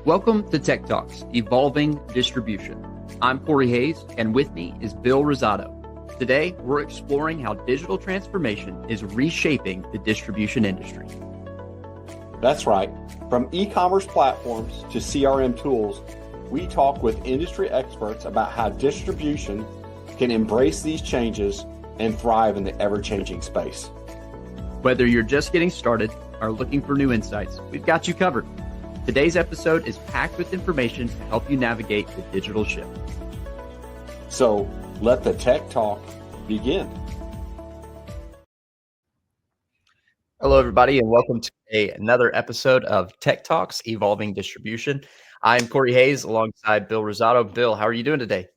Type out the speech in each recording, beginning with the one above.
Welcome to Tech Talks, Evolving Distribution. I'm Corey Hayes, and with me is Bill Rosado. Today, we're exploring how digital transformation is reshaping the distribution industry. That's right. From e-commerce platforms to CRM tools, we talk with industry experts about how distribution can embrace these changes and thrive in the ever-changing space. Whether you're just getting started or looking for new insights, we've got you covered. Today's episode is packed with information to help you navigate the digital shift. So let the tech talk begin. Hello, everybody, and welcome to another episode of Tech Talks, Evolving Distribution. I'm Corey Hayes alongside Bill Rosado. Bill, how are you doing today?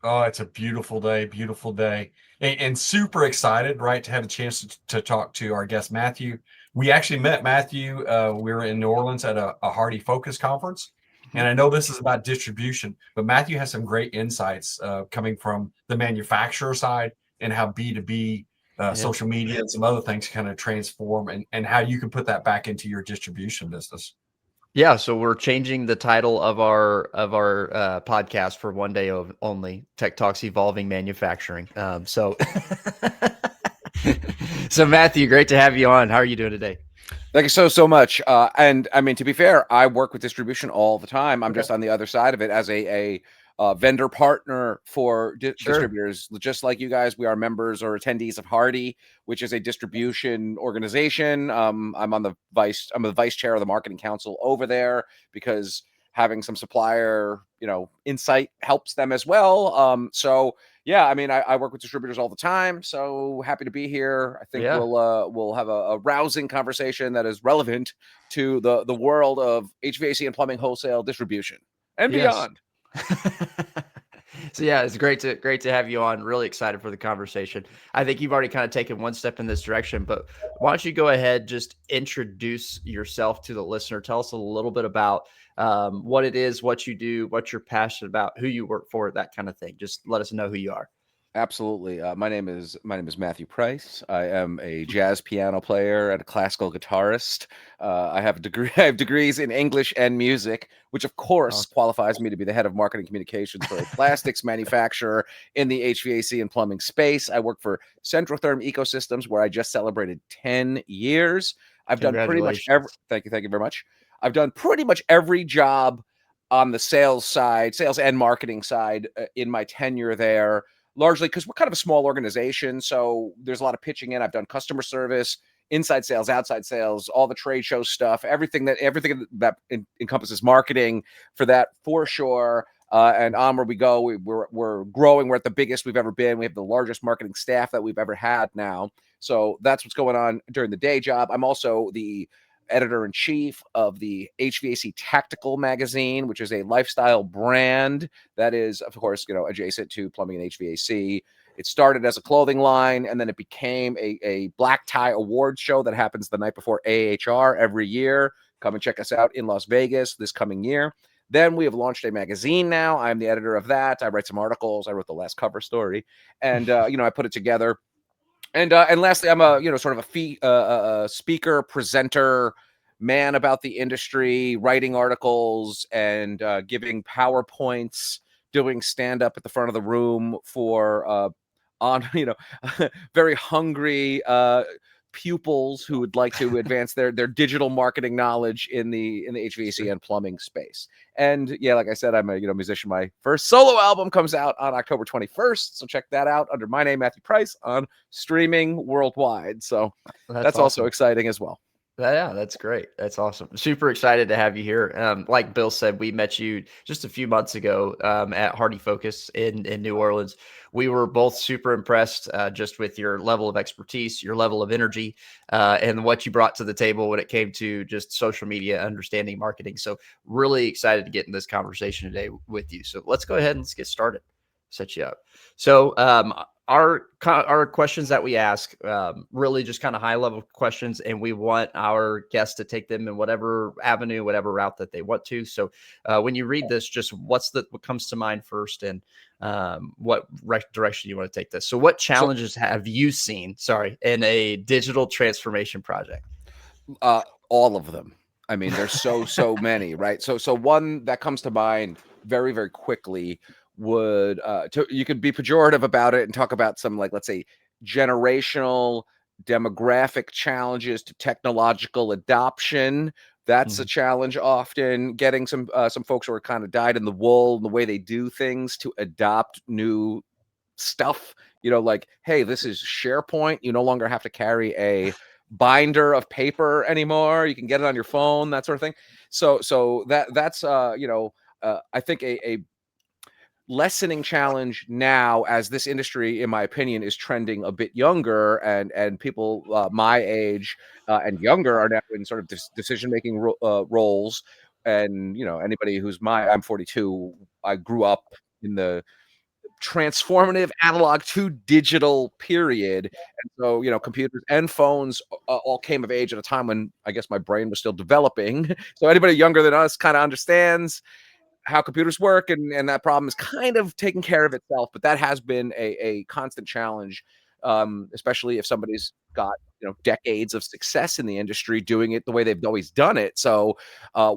Oh, it's a beautiful day, and super excited, right, to have a chance to talk to our guest, Matthew. We actually met Matthew. We were in New Orleans at a Hardy Focus conference, and I know this is about distribution, but Matthew has some great insights coming from the manufacturer side and how B2B, social media and some other things kind of transform and how you can put that back into your distribution business. Yeah, so we're changing the title of our podcast for one day only. Tech Talks Evolving Manufacturing. So Matthew, great to have you on. How are you doing today? Thank you so much. And I mean, to be fair, I work with distribution all the time. I'm just on the other side of it as a vendor partner for distributors. Just like you guys, we are members or attendees of Hardy, which is a distribution organization. I'm the vice chair of the marketing council over there because having some supplier, insight helps them as well. So yeah, I mean, I work with distributors all the time. So happy to be here. I think we'll have a rousing conversation that is relevant to the world of HVAC and plumbing wholesale distribution and beyond. So yeah, it's great to have you on. Really excited for the conversation. I think you've already kind of taken one step in this direction, but why don't you go ahead, just introduce yourself to the listener. Tell us a little bit about what it is, what you do, what you're passionate about, who you work for, that kind of thing. Just let us know who you are. Absolutely. My name is Matthew Pryce. I am a jazz piano player and a classical guitarist. I have degrees in English and music, which of course qualifies me to be the head of marketing communications for a plastics manufacturer in the HVAC and plumbing space. I work for Centrotherm Eco Systems, where I just celebrated 10 years. I've done pretty much thank you very much. I've done pretty much every job on the sales and marketing side in my tenure there. Largely because we're kind of a small organization, so there's a lot of pitching in. I've done customer service, inside sales, outside sales, all the trade show stuff, everything that encompasses marketing for sure. And on where we go, we're growing. We're at the biggest we've ever been. We have the largest marketing staff that we've ever had now. So that's what's going on during the day job. I'm also the editor-in-chief of the HVAC Tactical magazine, which is a lifestyle brand that is, of course, adjacent to plumbing and HVAC. It started as a clothing line, and then it became a black tie awards show that happens the night before AHR every year. Come and check us out in Las Vegas this coming year. Then we have launched a magazine now. I'm the editor of that. I write some articles. I wrote the last cover story, and I put it together. And lastly, I'm sort of a speaker, presenter, man about the industry, writing articles and giving PowerPoints, doing stand up at the front of the room for very hungry pupils who would like to advance their digital marketing knowledge in the HVAC and plumbing space. And yeah, like I said, I'm a musician. My first solo album comes out on October 21st, so check that out under my name, Matthew Pryce, on streaming worldwide. So that's awesome. Also exciting as well. Yeah, that's great. That's awesome. Super excited to have you here. Like Bill said, we met you just a few months ago at Hardy Focus in New Orleans. We were both super impressed just with your level of expertise, your level of energy, and what you brought to the table when it came to just social media, understanding marketing. So really excited to get in this conversation today with you. So let's go ahead and let's get started. Set you up. So our questions that we ask, really just kind of high level questions, and we want our guests to take them in whatever avenue, whatever route that they want to. So when you read this, just what comes to mind first, and what direction you want to take this. So what challenges have you seen, in a digital transformation project? All of them. I mean, there's so many, right? So one that comes to mind very, very quickly would you could be pejorative about it and talk about some, like, let's say, generational demographic challenges to technological adoption. That's a challenge often. Getting some folks who are kind of dyed in the wool in the way they do things to adopt new stuff. Like, hey, this is SharePoint. You no longer have to carry a binder of paper anymore. You can get it on your phone, that sort of thing. So that's I think a lessening challenge now, as this industry, in my opinion, is trending a bit younger, and people my age and younger are now in sort of decision making roles. And anybody who's I'm 42. I grew up in the transformative analog to digital period, and so computers and phones all came of age at a time when I guess my brain was still developing. So anybody younger than us kind of understands how computers work, and that problem is kind of taking care of itself. But that has been a constant challenge, especially if somebody's got decades of success in the industry doing it the way they've always done it. So I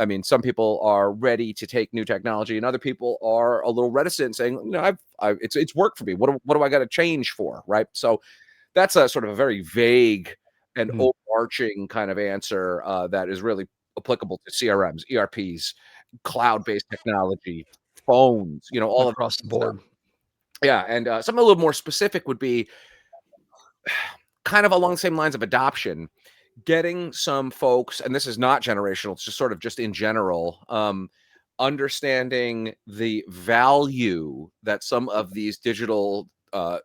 mean, some people are ready to take new technology, and other people are a little reticent, saying, it's worked for me. What do I got to change for, right? So that's a sort of a very vague and overarching kind of answer that is really applicable to CRMs, ERPs, cloud-based technology, phones, all across the board. Yeah, and something a little more specific would be kind of along the same lines of adoption. Getting some folks, and this is not generational, it's just sort of just in general, understanding the value that some of these digital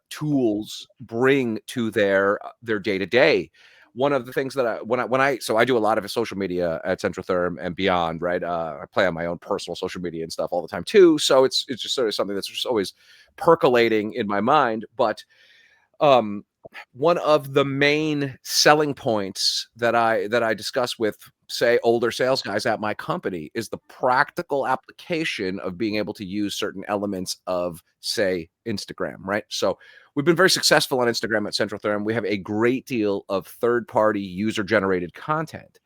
tools bring to their day-to-day. One of the things that I do a lot of social media at Centrotherm and beyond, right? I play on my own personal social media and stuff all the time too. So it's just sort of something that's just always percolating in my mind. But one of the main selling points that I discuss with, say, older sales guys at my company is the practical application of being able to use certain elements of, say, Instagram, right? So we've been very successful on Instagram at Centrotherm. We have a great deal of third-party user-generated content.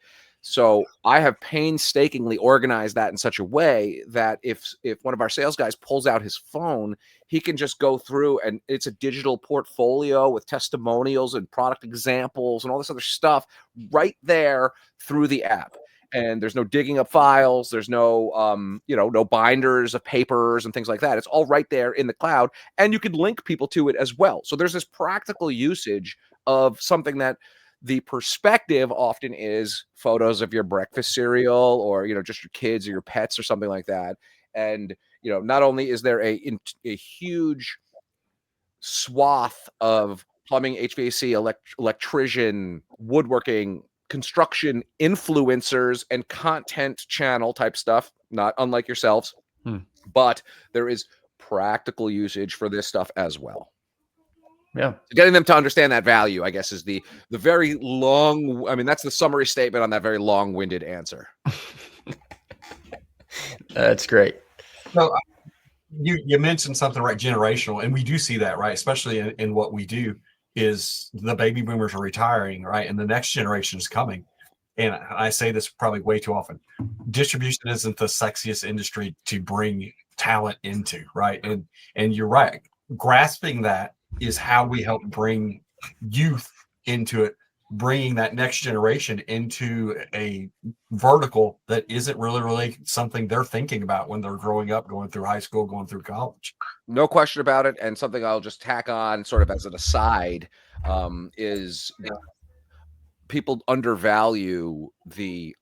So I have painstakingly organized that in such a way that if one of our sales guys pulls out his phone, he can just go through, and it's a digital portfolio with testimonials and product examples and all this other stuff right there through the app. And there's no digging up files. There's no, no binders of papers and things like that. It's all right there in the cloud, and you can link people to it as well. So there's this practical usage of something that the perspective often is photos of your breakfast cereal, or just your kids or your pets or something like that. And not only is there a huge swath of plumbing, HVAC, electrician, woodworking, construction influencers and content channel type stuff, not unlike yourselves, but there is practical usage for this stuff as well. Yeah. Getting them to understand that value, I guess, is the very long, I mean, that's the summary statement on that very long-winded answer. That's great. So you mentioned something, right? Generational, and we do see that, right? Especially in what we do, is the baby boomers are retiring, right? And the next generation is coming. And I say this probably way too often. Distribution isn't the sexiest industry to bring talent into, right? And you're right. Grasping that is how we help bring youth into it, bringing that next generation into a vertical that isn't really something they're thinking about when they're growing up, going through high school, going through college. No question about it. And something I'll just tack on sort of as an aside is people undervalue the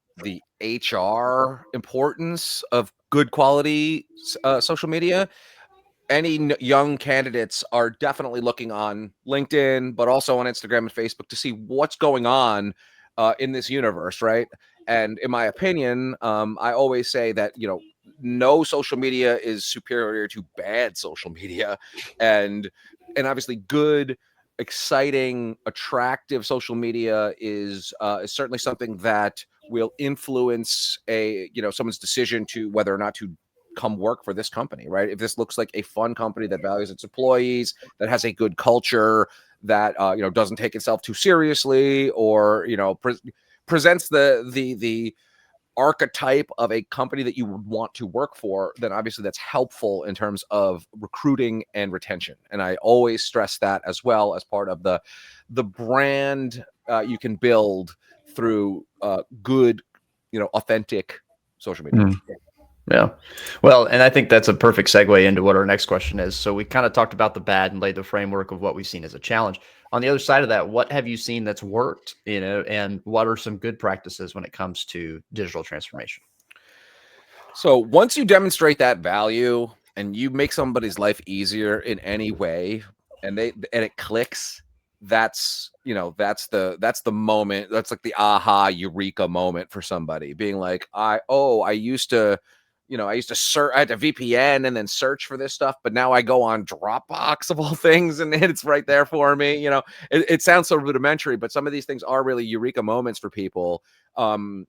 HR importance of good quality social media. Any young candidates are definitely looking on LinkedIn, but also on Instagram and Facebook to see what's going on in this universe, right? And in my opinion, I always say that, no social media is superior to bad social media. And obviously good, exciting, attractive social media is certainly something that will influence someone's decision to whether or not to come work for this company, right? If this looks like a fun company that values its employees, that has a good culture, that doesn't take itself too seriously, or presents the archetype of a company that you would want to work for, then obviously that's helpful in terms of recruiting and retention. And I always stress that as well as part of the brand you can build through good, authentic social media. Yeah. Well, and I think that's a perfect segue into what our next question is. So we kind of talked about the bad and laid the framework of what we've seen as a challenge. On the other side of that, what have you seen that's worked, and what are some good practices when it comes to digital transformation? So once you demonstrate that value and you make somebody's life easier in any way, and it clicks, that's the moment. That's like the aha eureka moment for somebody, being like, I used to search, I had to VPN and then search for this stuff, but now I go on Dropbox of all things and it's right there for me. It sounds so rudimentary, but some of these things are really eureka moments for people. And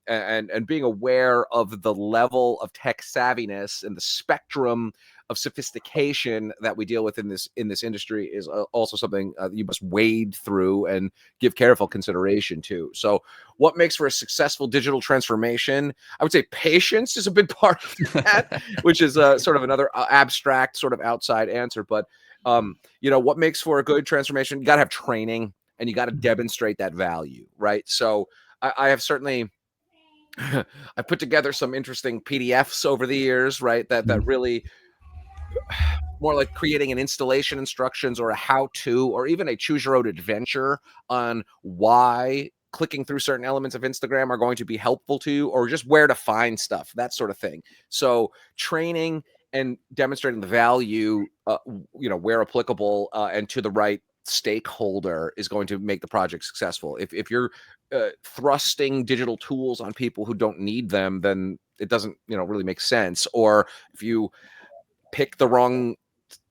being aware of the level of tech savviness and the spectrum of sophistication that we deal with in this industry is also something you must wade through and give careful consideration to. So what makes for a successful digital transformation? I would say patience is a big part of that, which is sort of another abstract sort of outside answer. But what makes for a good transformation? You got to have training and you got to demonstrate that value, right? So I have certainly I put together some interesting PDFs over the years, right? That really more like creating an installation instructions or a how-to or even a choose your own adventure on why clicking through certain elements of Instagram are going to be helpful to you, or just where to find stuff, that sort of thing. So training and demonstrating the value, where applicable, and to the right stakeholder is going to make the project successful. If you're thrusting digital tools on people who don't need them, then it doesn't, really make sense. Or if you pick the wrong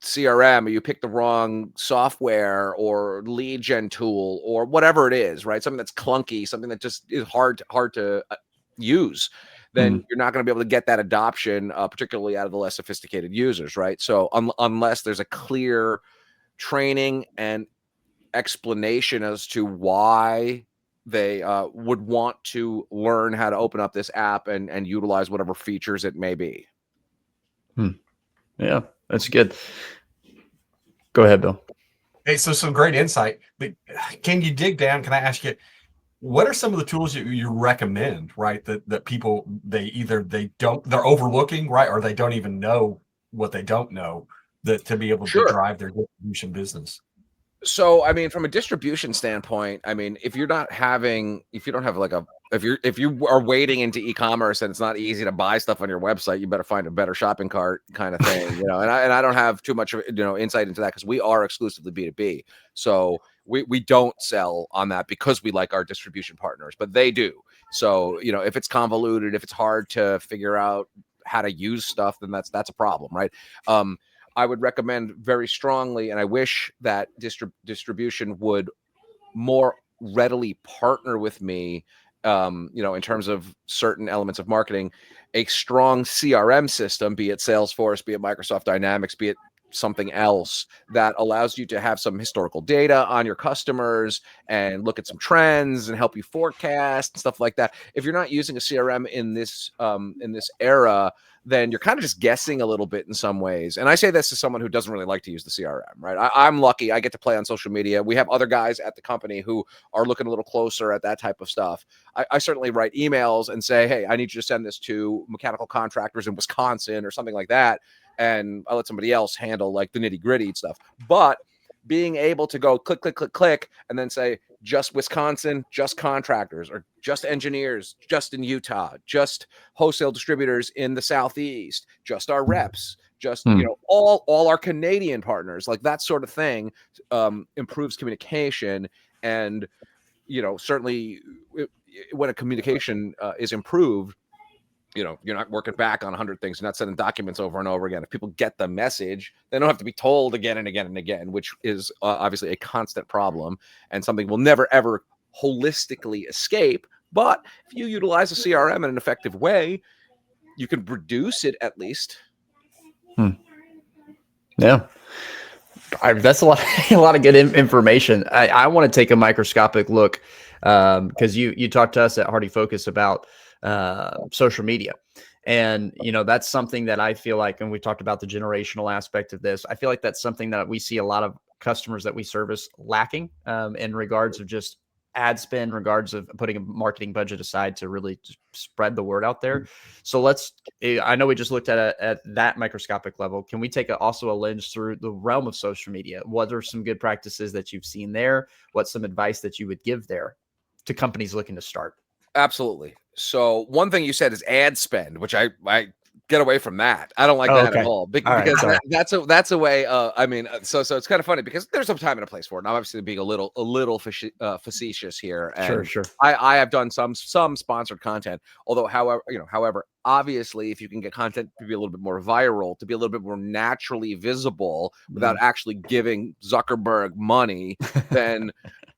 CRM or you pick the wrong software or lead gen tool or whatever it is, right? Something that's clunky, something that just is hard to use, then you're not going to be able to get that adoption, particularly out of the less sophisticated users, right? So unless there's a clear training and explanation as to why they would want to learn how to open up this app and utilize whatever features it may be. Yeah, that's good. Go ahead, Bill. Hey, so some great insight. But can you dig down? Can I ask you, what are some of the tools that you recommend, right? That people, they're overlooking, right? Or they don't even know what they don't know, that to be able to drive their distribution business. So, I mean, from a distribution standpoint, I mean, if you are wading into e-commerce and it's not easy to buy stuff on your website, you better find a better shopping cart kind of thing, And I don't have too much of insight into that because we are exclusively B2B. So we don't sell on that because we like our distribution partners, but they do. So, if it's convoluted, if it's hard to figure out how to use stuff, then that's a problem, right? I would recommend very strongly, and I wish that distribution would more readily partner with me, in terms of certain elements of marketing, a strong CRM system, be it Salesforce, be it Microsoft Dynamics, be it something else that allows you to have some historical data on your customers and look at some trends and help you forecast and stuff like that. If you're not using a CRM in this era, then you're kind of just guessing a little bit in some ways. And I say this to someone who doesn't really like to use the CRM, right? I'm lucky. I get to play on social media. We have other guys at the company who are looking a little closer at that type of stuff. I certainly write emails and say, hey, I need you to send this to mechanical contractors in Wisconsin or something like that. And I'll let somebody else handle like the nitty gritty stuff. But being able to go click, click, click, click, and then say just Wisconsin, just contractors, or just engineers, just in Utah, just wholesale distributors in the Southeast, just our reps, just, all our Canadian partners, like that sort of thing, improves communication. And, certainly when a communication is improved, you're not working back on 100 things. You're not sending documents over and over again. If people get the message, they don't have to be told again and again and again, which is obviously a constant problem and something we'll never, ever holistically escape. But if you utilize a CRM in an effective way, you can reduce it at least. Yeah. That's a lot of good information. I want to take a microscopic look because you talked to us at Hardy Focus about social media. And, that's something that I feel like, and we talked about the generational aspect of this. I feel like that's something that we see a lot of customers that we service lacking in regards of just ad spend, regards of putting a marketing budget aside to really spread the word out there. So I know we just looked at that microscopic level. Can we take also a lens through the realm of social media? What are some good practices that you've seen there? What's some advice that you would give there to companies looking to start? Absolutely. So one thing you said is ad spend, which I get away from that. I don't like that at all, because that's a way. I mean, so it's kind of funny because there's a time and a place for it. And I'm obviously being a little facetious here, and Sure. I have done some sponsored content. Although, however, obviously, if you can get content to be a little bit more viral, to be a little bit more naturally visible, without actually giving Zuckerberg money, then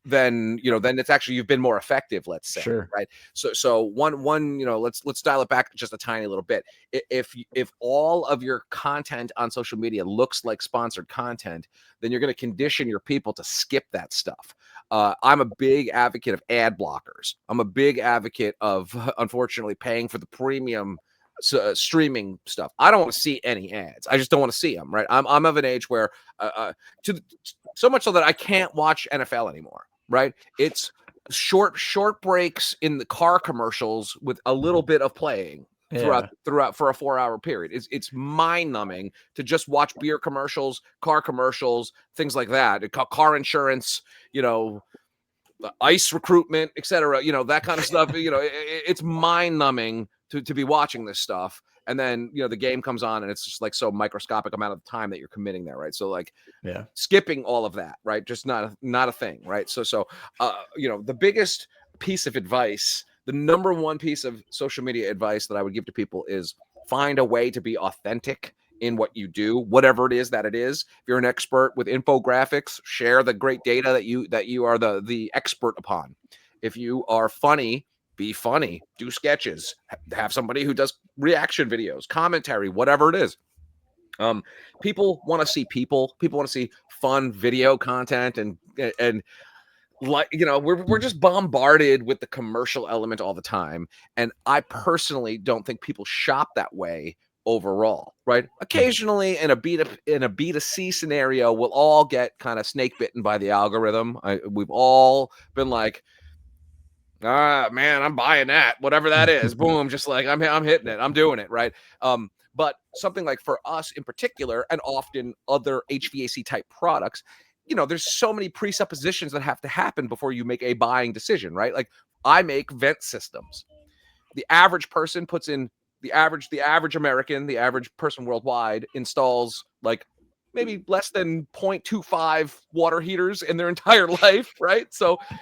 it's actually, you've been more effective, let's say. Sure. Right. So one, let's dial it back just a tiny little bit. If all of your content on social media looks like sponsored content, then you're going to condition your people to skip that stuff. I'm a big advocate of ad blockers. I'm a big advocate of, unfortunately, paying for the premium streaming stuff. I don't want to see any ads. I just don't want to see them. Right. I'm of an age where so much so that I can't watch NFL anymore. Right. It's short breaks in the car commercials with a little bit of playing throughout for a 4-hour period. It's mind numbing to just watch beer commercials, car commercials, things like that. Car insurance, ice recruitment, etc. That kind of stuff. It's mind numbing to be watching this stuff. And then, the game comes on and it's just like so microscopic amount of time that you're committing there. Right. So like, skipping all of that, right. Just not a thing. Right. So, the biggest piece of advice, the number one piece of social media advice that I would give to people is find a way to be authentic in what you do, whatever it is that it is. If you're an expert with infographics, share the great data that you are the expert upon. If you are funny, be funny, do sketches, have somebody who does reaction videos, commentary, whatever it is. People want to see people want to see fun video content, and like, we're just bombarded with the commercial element all the time. And I personally don't think people shop that way overall, right? Occasionally in a B2C scenario, we'll all get kind of snake bitten by the algorithm. We've all been like, man, I'm buying that, whatever that is. Boom, just like I'm hitting it, I'm doing it, right? But something like for us in particular, and often other HVAC type products, there's so many presuppositions that have to happen before you make a buying decision, right? Like, I make vent systems. The average person puts in the average American, the average person worldwide installs like maybe less than 0.25 water heaters in their entire life, right? So, I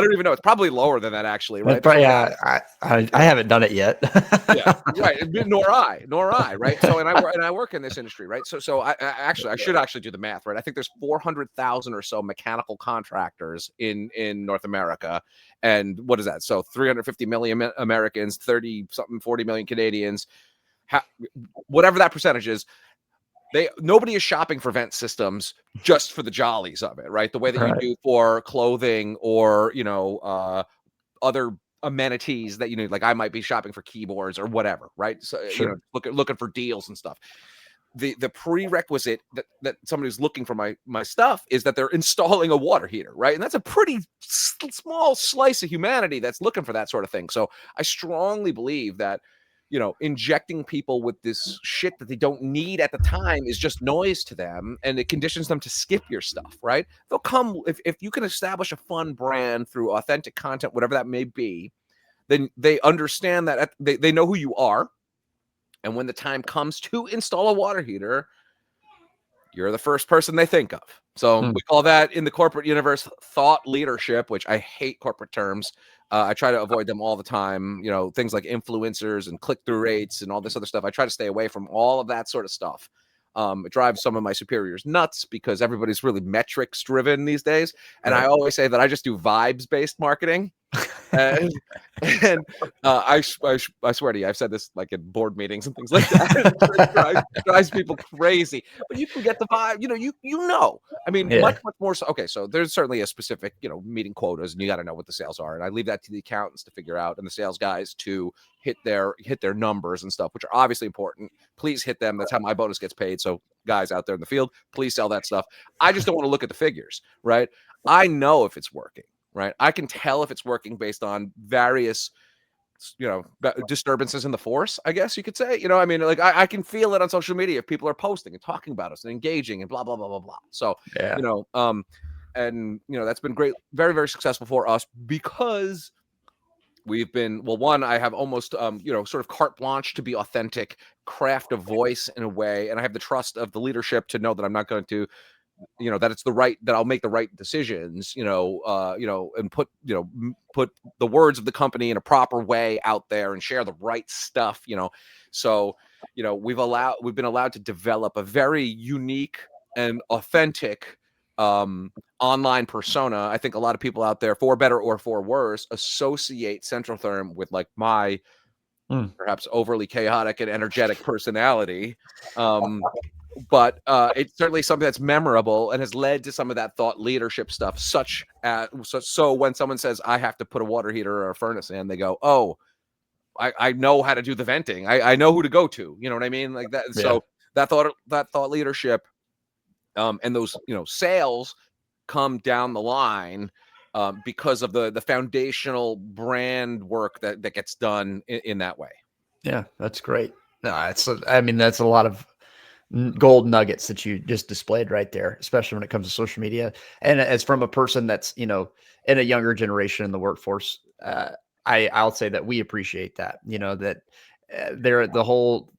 don't even know. It's probably lower than that, actually, right? I haven't done it yet. Yeah, right. Nor I, right? So, and I work in this industry, right? So I should actually do the math, right? I think there's 400,000 or so mechanical contractors in North America, and what is that? So 350 million Americans, 40 million Canadians, whatever that percentage is. Nobody is shopping for vent systems just for the jollies of it, right? The way that you do for clothing or other amenities that like I might be shopping for keyboards or whatever, right? So looking for deals and stuff. The prerequisite that somebody who's looking for my stuff is that they're installing a water heater, right? And that's a pretty small slice of humanity that's looking for that sort of thing. So I strongly believe that injecting people with this shit that they don't need at the time is just noise to them, and it conditions them to skip your stuff, right? They'll come if you can establish a fun brand through authentic content, whatever that may be, then they understand that they know who you are. And when the time comes to install a water heater, you're the first person they think of. So we call that in the corporate universe thought leadership, which I hate corporate terms. I try to avoid them all the time. Things like influencers and click-through rates and all this other stuff. I try to stay away from all of that sort of stuff. It drives some of my superiors nuts because everybody's really metrics driven these days. And I always say that I just do vibes-based marketing. And, I swear to you, I've said this like in board meetings and things like that. It drives people crazy, but you can get the vibe. I mean, Yeah. much more so. Okay, so there's certainly a specific, meeting quotas, and you got to know what the sales are, and I leave that to the accountants to figure out, and the sales guys to hit their numbers and stuff, which are obviously important. Please hit them. That's how my bonus gets paid. So guys out there in the field, please sell that stuff. I just don't want to look at the figures, right? I know if it's working. Right. I can tell if it's working based on various, disturbances in the force, I guess you could say. I mean, like I can feel it on social media if people are posting and talking about us and engaging and blah, blah, blah, blah, blah. So, Yeah. That's been great, very, very successful for us because we've been, one, I have almost, sort of carte blanche to be authentic, craft a voice in a way. And I have the trust of the leadership to know that I'm not going to, that I'll make the right decisions, and put the words of the company in a proper way out there and share the right stuff, So, we've been allowed to develop a very unique and authentic online persona. I think a lot of people out there, for better or for worse, associate Centrotherm with like my perhaps overly chaotic and energetic personality. But it's certainly something that's memorable and has led to some of that thought leadership stuff. So when someone says I have to put a water heater or a furnace in, they go, "Oh, I know how to do the venting. I know who to go to." You know what I mean? Like that. Yeah. So that thought leadership, and those sales come down the line because of the foundational brand work that gets done in that way. Yeah, that's great. No, that's a lot of gold nuggets that you just displayed right there, especially when it comes to social media. And as from a person that's, in a younger generation in the workforce, I'll say that we appreciate that, that the whole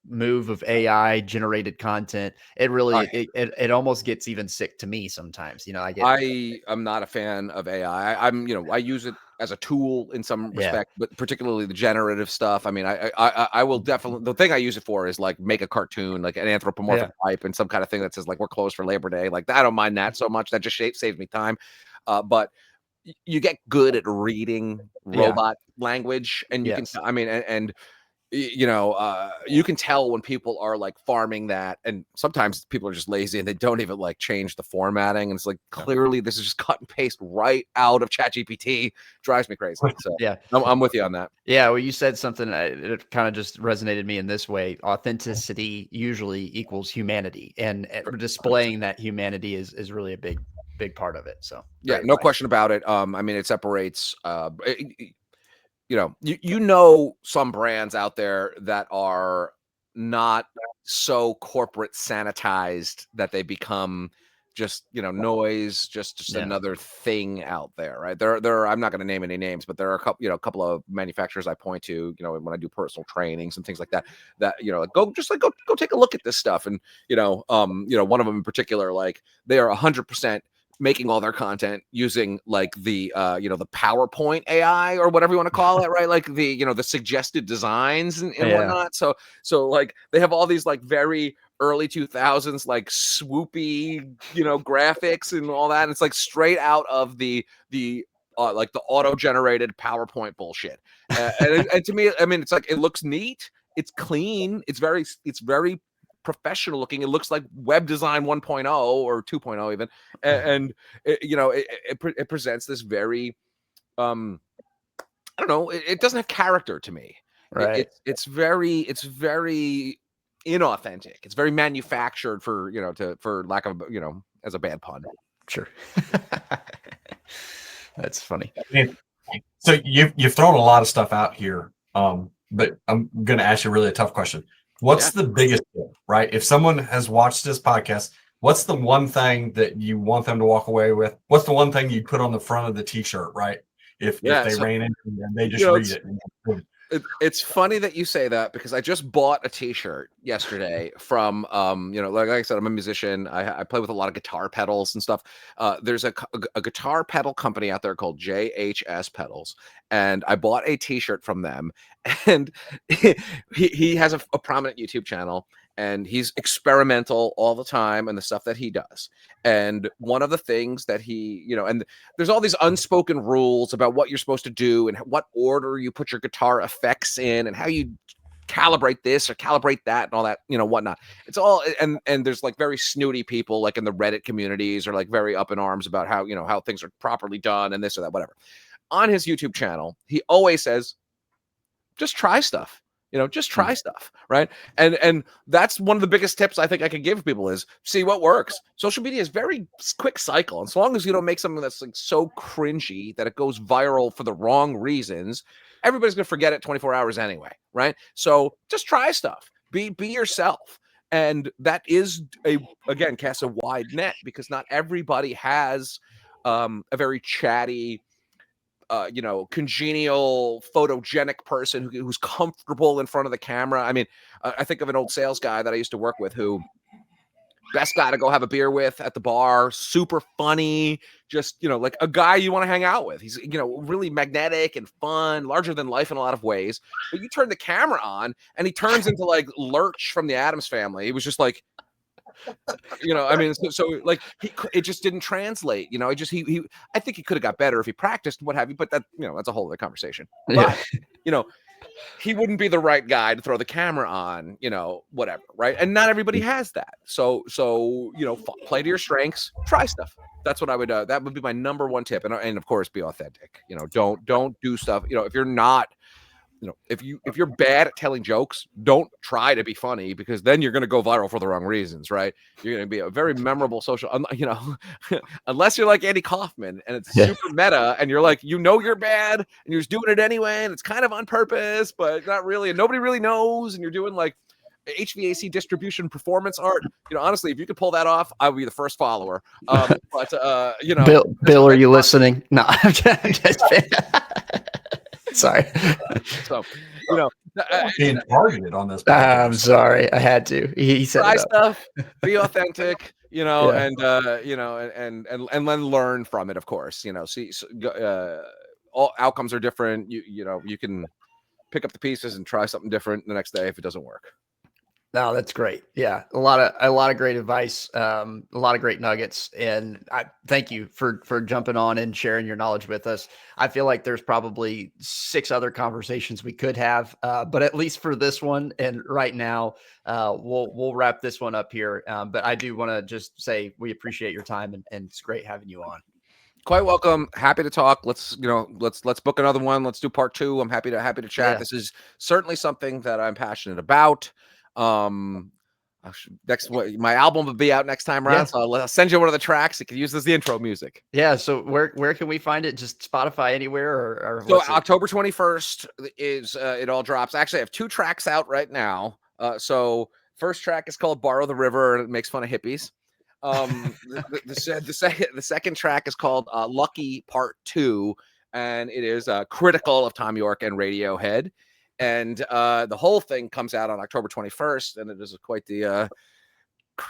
move of AI generated content, it really, it almost gets even sick to me sometimes, I am not a fan of AI. I use it as a tool in some respect, but particularly the generative stuff. I mean, I will definitely, the thing I use it for is like make a cartoon, like an anthropomorphic type and some kind of thing that says like, we're closed for Labor Day. Like I don't mind that so much. That just saves me time. But you get good at reading robot language, and you can, I mean, and you can tell when people are like farming that, and sometimes people are just lazy and they don't even like change the formatting, and it's like clearly this is just cut and paste right out of ChatGPT. Drives me crazy. So I'm with you on that. Yeah, well, you said something it kind of just resonated me in this way. Authenticity usually equals humanity, and displaying that humanity is really a big part of it. So no question about it. I mean, it separates some brands out there that are not so corporate sanitized that they become just noise, just another thing out there, right? There I'm not going to name any names, but there are a couple of manufacturers I point to, when I do personal trainings and things like that, go take a look at this stuff. And one of them in particular, like they are 100% making all their content using like the the PowerPoint AI or whatever you want to call it, right? Like the the suggested designs and whatnot. So like they have all these like very early 2000s like swoopy graphics and all that. And it's like straight out of the like the auto-generated PowerPoint bullshit. And to me, I mean, it's like it looks neat, it's clean, it's very professional looking. It looks like web design 1.0 or 2.0 even, and it presents this very I don't know, it doesn't have character to me, right? It's very inauthentic, it's very manufactured for for lack of as a bad pun. Sure. That's funny. So you've thrown a lot of stuff out here, but I'm going to ask you really a tough question. What's the biggest tip, right? If someone has watched this podcast, what's the one thing that you want them to walk away with? What's the one thing you put on the front of the t-shirt, right? If they ran into it and they just read it. It's funny that you say that, because I just bought a t-shirt yesterday from like I said, I'm a musician. I play with a lot of guitar pedals and stuff. There's a guitar pedal company out there called JHS Pedals, and I bought a t-shirt from them. And he has a prominent YouTube channel, and he's experimental all the time in the stuff that he does. And one of the things that he, and there's all these unspoken rules about what you're supposed to do and what order you put your guitar effects in and how you calibrate this or calibrate that and all that, whatnot. It's all, and there's like very snooty people like in the Reddit communities are like very up in arms about how, how things are properly done and this or that, whatever. On his YouTube channel, he always says, just try stuff. Just try stuff, right? And that's one of the biggest tips I think I could give people is see what works. Social media is very quick cycle. And as long as you don't make something that's like so cringy that it goes viral for the wrong reasons, everybody's gonna forget it 24 hours anyway, right? So just try stuff. Be yourself. And that is again cast a wide net because not everybody has a very chatty, congenial, photogenic person who's comfortable in front of the camera. I mean, I think of an old sales guy that I used to work with who best guy to go have a beer with at the bar, super funny, just, like a guy you want to hang out with. He's, really magnetic and fun, larger than life in a lot of ways. But you turn the camera on and he turns into like Lurch from the Addams Family. He was just like, I mean, so like it just didn't translate, I think he could have got better if he practiced, what have you, but that, that's a whole other conversation. But, he wouldn't be the right guy to throw the camera on, whatever, right? And not everybody has that. So play to your strengths, try stuff. That's what I would, that would be my number one tip. And of course, be authentic, don't do stuff, if you're not, if you're bad at telling jokes, don't try to be funny because then you're going to go viral for the wrong reasons, right? You're going to be a very memorable social, unless you're like Andy Kaufman and it's super meta and you're like, you're bad and you're just doing it anyway and it's kind of on purpose, but not really, and nobody really knows, and you're doing like HVAC distribution performance art. Honestly, if you could pull that off, I would be the first follower. But Bill, are you listening? No, I'm just sorry. So, being targeted on this. I'm sorry. I had to. He said try stuff, be authentic, and then learn from it, of course. All outcomes are different. You can pick up the pieces and try something different the next day if it doesn't work. No, that's great. Yeah. A lot of great advice, a lot of great nuggets. And I thank you for jumping on and sharing your knowledge with us. I feel like there's probably 6 other conversations we could have, but at least for this one and right now, we'll wrap this one up here. But I do want to just say we appreciate your time and it's great having you on. Quite welcome. Happy to talk. Let's book another one. Let's do part 2. I'm happy to chat. Yeah. This is certainly something that I'm passionate about. My album will be out next time around, so I'll send you one of the tracks. You can use this as the intro music. Yeah. So where can we find it? Just Spotify anywhere or so October 21st is it all drops. Actually, I have 2 tracks out right now. So first track is called Borrow the River, and it makes fun of hippies. The second track is called Lucky Part 2, and it is critical of Tom York and Radiohead. And the whole thing comes out on October 21st, and it is quite the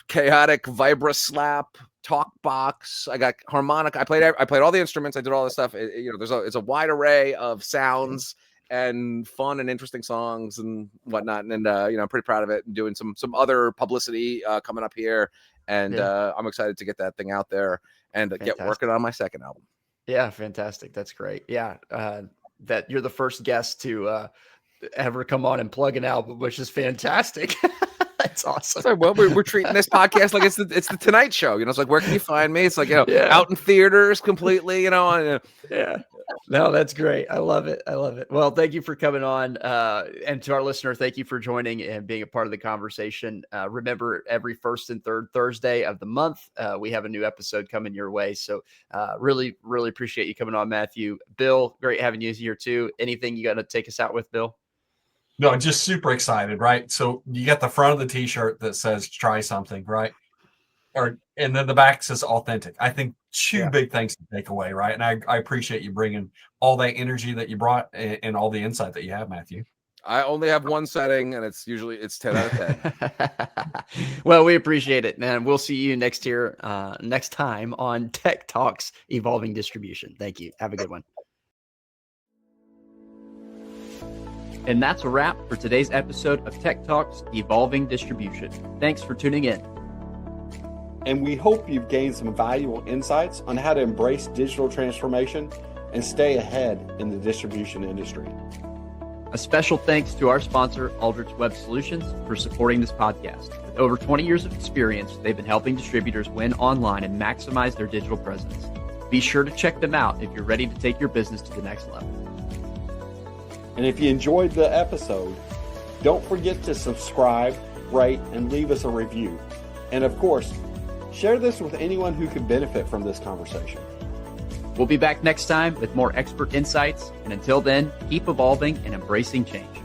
chaotic vibra slap talk box. I got harmonica. I played all the instruments. I did all this stuff. It's a wide array of sounds and fun and interesting songs and whatnot. And I'm pretty proud of it. And doing some other publicity coming up here, and I'm excited to get that thing out there and get working on my second album. Yeah, fantastic. That's great. Yeah, that you're the first guest to ever come on and plug an album, which is fantastic. That's awesome. So, well, we're treating this podcast like it's the Tonight Show. It's like, where can you find me? It's like, out in theaters completely, Yeah. No, that's great. I love it. Well, thank you for coming on. And to our listener, thank you for joining and being a part of the conversation. Remember, every first and third Thursday of the month, we have a new episode coming your way. So really, really appreciate you coming on, Matthew. Bill, great having you here too. Anything you got to take us out with, Bill? No, just super excited, right? So you got the front of the t-shirt that says try something, right? And then the back says authentic. I think 2 big things to take away, right? And I appreciate you bringing all that energy that you brought and all the insight that you have, Matthew. I only have one setting, and it's 10 out of 10. Well, we appreciate it, man. We'll see you next time on Tech Talks Evolving Distribution. Thank you. Have a good one. And that's a wrap for today's episode of Tech Talks Evolving Distribution. Thanks for tuning in. And we hope you've gained some valuable insights on how to embrace digital transformation and stay ahead in the distribution industry. A special thanks to our sponsor, Aldrich Web Solutions, for supporting this podcast. With over 20 years of experience, they've been helping distributors win online and maximize their digital presence. Be sure to check them out if you're ready to take your business to the next level. And if you enjoyed the episode, don't forget to subscribe, rate, and leave us a review. And of course, share this with anyone who could benefit from this conversation. We'll be back next time with more expert insights. And until then, keep evolving and embracing change.